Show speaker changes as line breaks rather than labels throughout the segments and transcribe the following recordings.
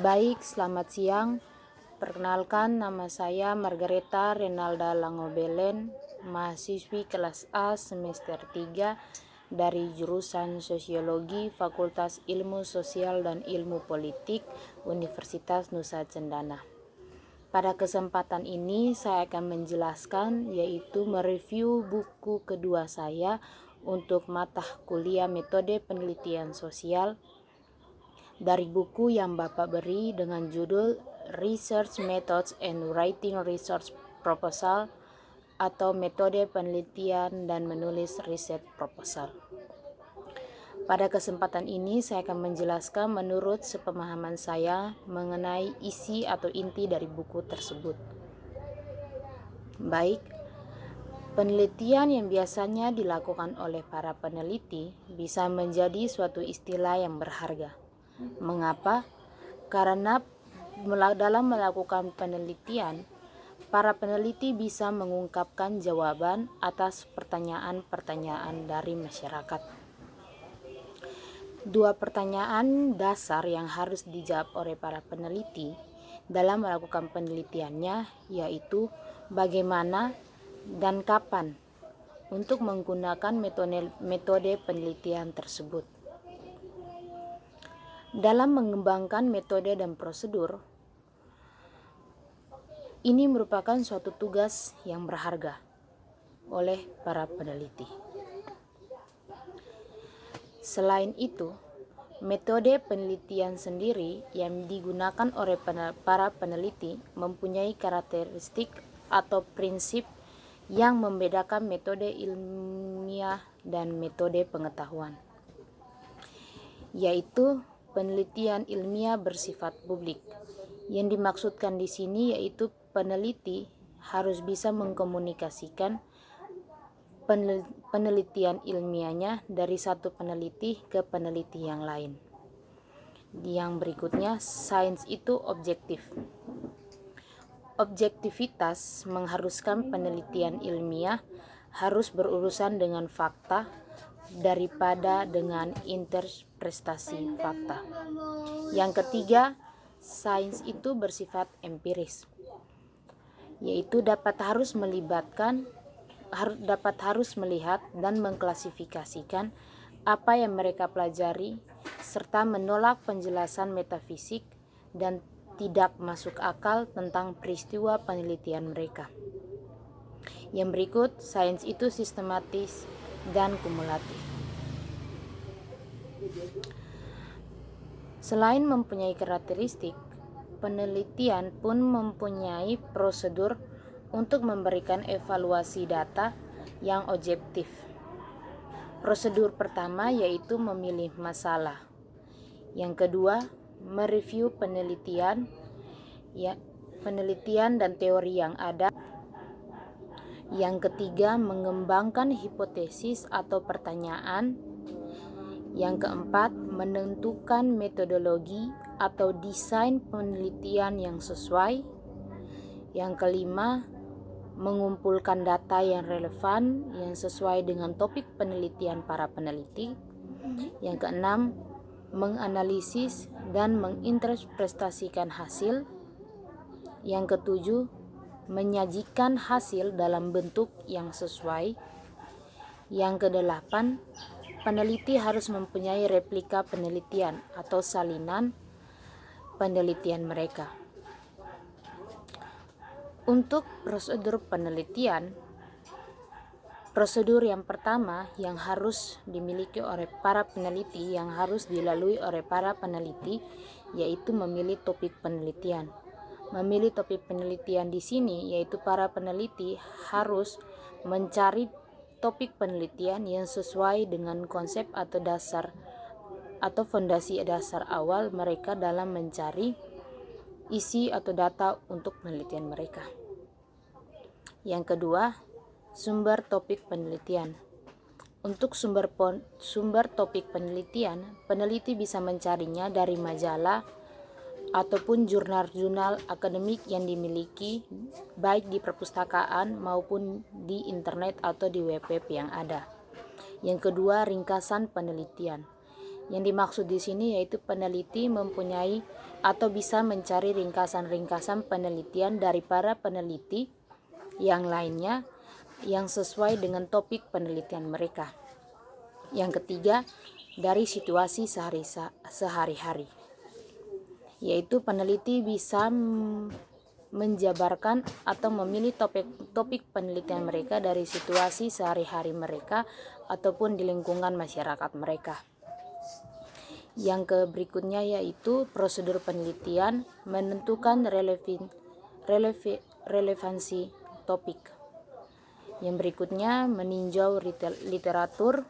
Baik, selamat siang. Perkenalkan, nama saya Margareta Renalda Langobelen, mahasiswi kelas A semester 3 dari jurusan Sosiologi Fakultas Ilmu Sosial dan Ilmu Politik Universitas Nusa Cendana. Pada kesempatan ini saya akan menjelaskan, yaitu mereview buku kedua saya untuk mata kuliah Metode Penelitian Sosial dari buku yang Bapak beri dengan judul Research Methods and Writing Research Proposal atau Metode Penelitian dan Menulis Riset Proposal. Pada kesempatan ini saya akan menjelaskan menurut sepemahaman saya mengenai isi atau inti dari buku tersebut. Baik, penelitian yang biasanya dilakukan oleh para peneliti bisa menjadi suatu istilah yang berharga. Mengapa? Karena dalam melakukan penelitian, para peneliti bisa mengungkapkan jawaban atas pertanyaan-pertanyaan dari masyarakat. Dua pertanyaan dasar yang harus dijawab oleh para peneliti dalam melakukan penelitiannya, yaitu bagaimana dan kapan untuk menggunakan metode penelitian tersebut. Dalam mengembangkan metode dan prosedur, ini merupakan suatu tugas yang berharga oleh para peneliti. Selain itu, metode penelitian sendiri yang digunakan oleh para peneliti mempunyai karakteristik atau prinsip yang membedakan metode ilmiah dan metode pengetahuan, yaitu penelitian ilmiah bersifat publik. Yang dimaksudkan di sini yaitu peneliti harus bisa mengkomunikasikan penelitian ilmiahnya dari satu peneliti ke peneliti yang lain. Yang berikutnya, sains itu objektif. Objektivitas mengharuskan penelitian ilmiah harus berurusan dengan fakta daripada dengan interpretasi fakta. Yang ketiga, sains itu bersifat empiris, yaitu dapat harus melihat dan mengklasifikasikan apa yang mereka pelajari serta menolak penjelasan metafisik dan tidak masuk akal tentang peristiwa penelitian mereka. Yang berikut, sains itu sistematis dan kumulatif. Selain mempunyai karakteristik, penelitian pun mempunyai prosedur untuk memberikan evaluasi data yang objektif. Prosedur pertama yaitu memilih masalah. Yang kedua, mereview penelitian dan teori yang ada. Yang ketiga, mengembangkan hipotesis atau pertanyaan. Yang keempat, menentukan metodologi atau desain penelitian yang sesuai. Yang kelima, mengumpulkan data yang relevan yang sesuai dengan topik penelitian para peneliti. Yang keenam, menganalisis dan menginterpretasikan hasil. Yang ketujuh, menyajikan hasil dalam bentuk yang sesuai. Yang kedelapan, peneliti harus mempunyai replika penelitian atau salinan penelitian mereka. Untuk prosedur penelitian, prosedur yang pertama yang harus dimiliki oleh para peneliti, yang harus dilalui oleh para peneliti, yaitu memilih topik penelitian. Memilih topik penelitian di sini yaitu para peneliti harus mencari topik penelitian yang sesuai dengan konsep atau dasar atau fondasi dasar awal mereka dalam mencari isi atau data untuk penelitian mereka. Yang kedua, sumber topik penelitian. Untuk sumber topik penelitian, peneliti bisa mencarinya dari majalah ataupun jurnal-jurnal akademik yang dimiliki baik di perpustakaan maupun di internet atau di web yang ada. Yang kedua, ringkasan penelitian. Yang dimaksud di sini yaitu peneliti mempunyai atau bisa mencari ringkasan-ringkasan penelitian dari para peneliti yang lainnya yang sesuai dengan topik penelitian mereka. Yang ketiga, dari situasi sehari-hari, yaitu peneliti bisa menjabarkan atau memilih topik penelitian mereka dari situasi sehari-hari mereka ataupun di lingkungan masyarakat mereka. Yang berikutnya yaitu prosedur penelitian menentukan relevansi topik. Yang berikutnya meninjau literatur.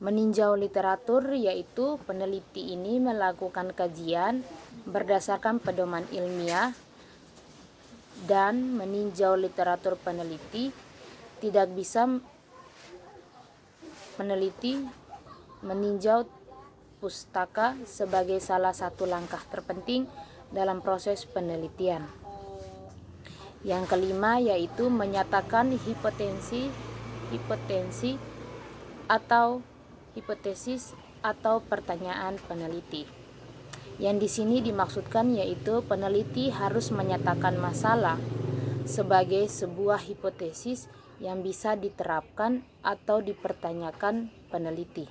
Meninjau literatur yaitu peneliti ini melakukan kajian berdasarkan pedoman ilmiah, dan meninjau literatur peneliti tidak bisa meninjau pustaka sebagai salah satu langkah terpenting dalam proses penelitian. Yang kelima yaitu menyatakan hipotesis atau pertanyaan peneliti. Yang di sini dimaksudkan yaitu peneliti harus menyatakan masalah sebagai sebuah hipotesis yang bisa diterapkan atau dipertanyakan peneliti.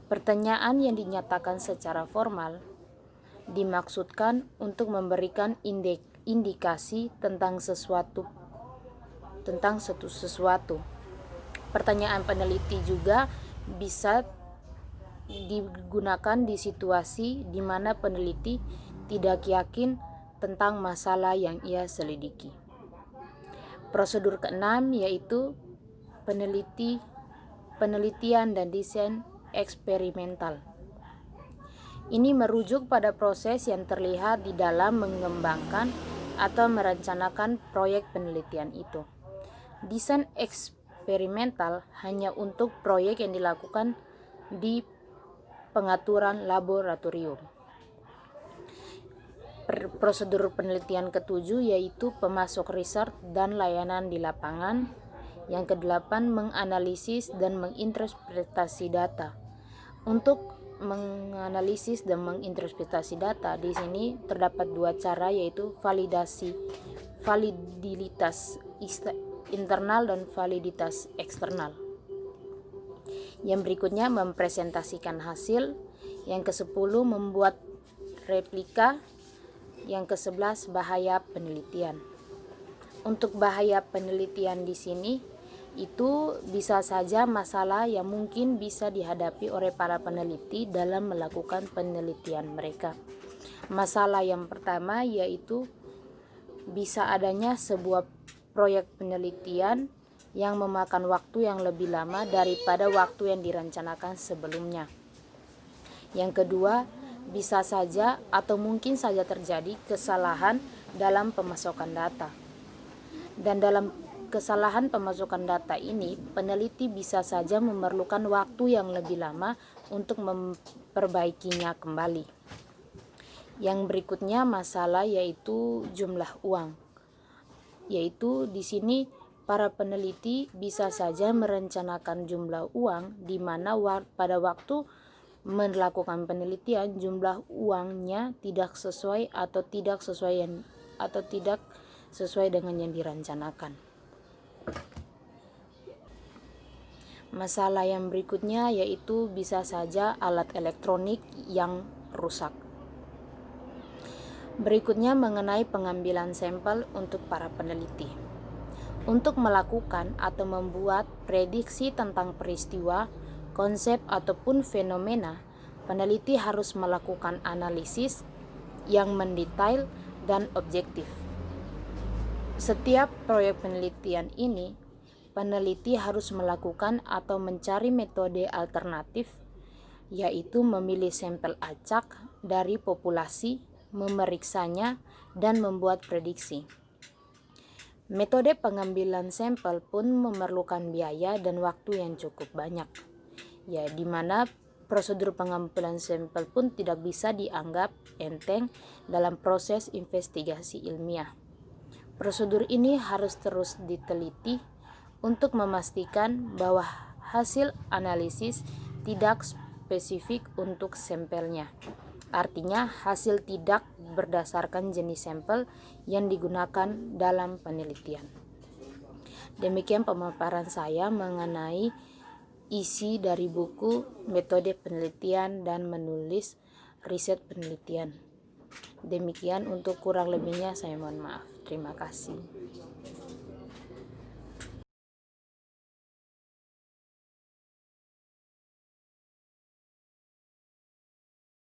Pertanyaan yang dinyatakan secara formal dimaksudkan untuk memberikan indikasi tentang sesuatu. Pertanyaan peneliti juga bisa digunakan di situasi di mana peneliti tidak yakin tentang masalah yang ia selidiki. Prosedur keenam yaitu penelitian dan desain eksperimental. Ini merujuk pada proses yang terlihat di dalam mengembangkan atau merencanakan proyek penelitian itu. Desain eksperimental hanya untuk proyek yang dilakukan di pengaturan laboratorium. Prosedur penelitian ketujuh yaitu pemasok riset dan layanan di lapangan. Yang kedelapan, menganalisis dan menginterpretasi data. Untuk menganalisis dan menginterpretasi data di sini terdapat dua cara, yaitu validitas internal dan validitas eksternal. Yang berikutnya mempresentasikan hasil. Yang ke-10 membuat replika. Yang ke-11 bahaya penelitian. Untuk bahaya penelitian di sini itu bisa saja masalah yang mungkin bisa dihadapi oleh para peneliti dalam melakukan penelitian mereka. Masalah yang pertama yaitu bisa adanya sebuah proyek penelitian yang memakan waktu yang lebih lama daripada waktu yang direncanakan sebelumnya. Yang kedua, bisa saja atau mungkin saja terjadi kesalahan dalam pemasokan data. Dan dalam kesalahan pemasukan data ini, peneliti bisa saja memerlukan waktu yang lebih lama untuk memperbaikinya kembali. Yang berikutnya masalah yaitu jumlah uang. Yaitu di sini para peneliti bisa saja merencanakan jumlah uang di mana pada waktu melakukan penelitian jumlah uangnya tidak sesuai atau tidak sesuai dengan yang direncanakan. Masalah yang berikutnya yaitu bisa saja alat elektronik yang rusak. Berikutnya mengenai pengambilan sampel untuk para peneliti. Untuk melakukan atau membuat prediksi tentang peristiwa, konsep ataupun fenomena, peneliti harus melakukan analisis yang mendetail dan objektif. Setiap proyek penelitian ini, peneliti harus melakukan atau mencari metode alternatif, yaitu memilih sampel acak dari populasi, memeriksanya, dan membuat prediksi. Metode pengambilan sampel pun memerlukan biaya dan waktu yang cukup banyak, di mana prosedur pengambilan sampel pun tidak bisa dianggap enteng dalam proses investigasi ilmiah. Prosedur ini harus terus diteliti untuk memastikan bahwa hasil analisis tidak spesifik untuk sampelnya. Artinya, hasil tidak berdasarkan jenis sampel yang digunakan dalam penelitian. Demikian pemaparan saya mengenai isi dari buku Metode Penelitian dan Menulis Riset Penelitian. Demikian, untuk kurang lebihnya saya mohon maaf. Terima kasih.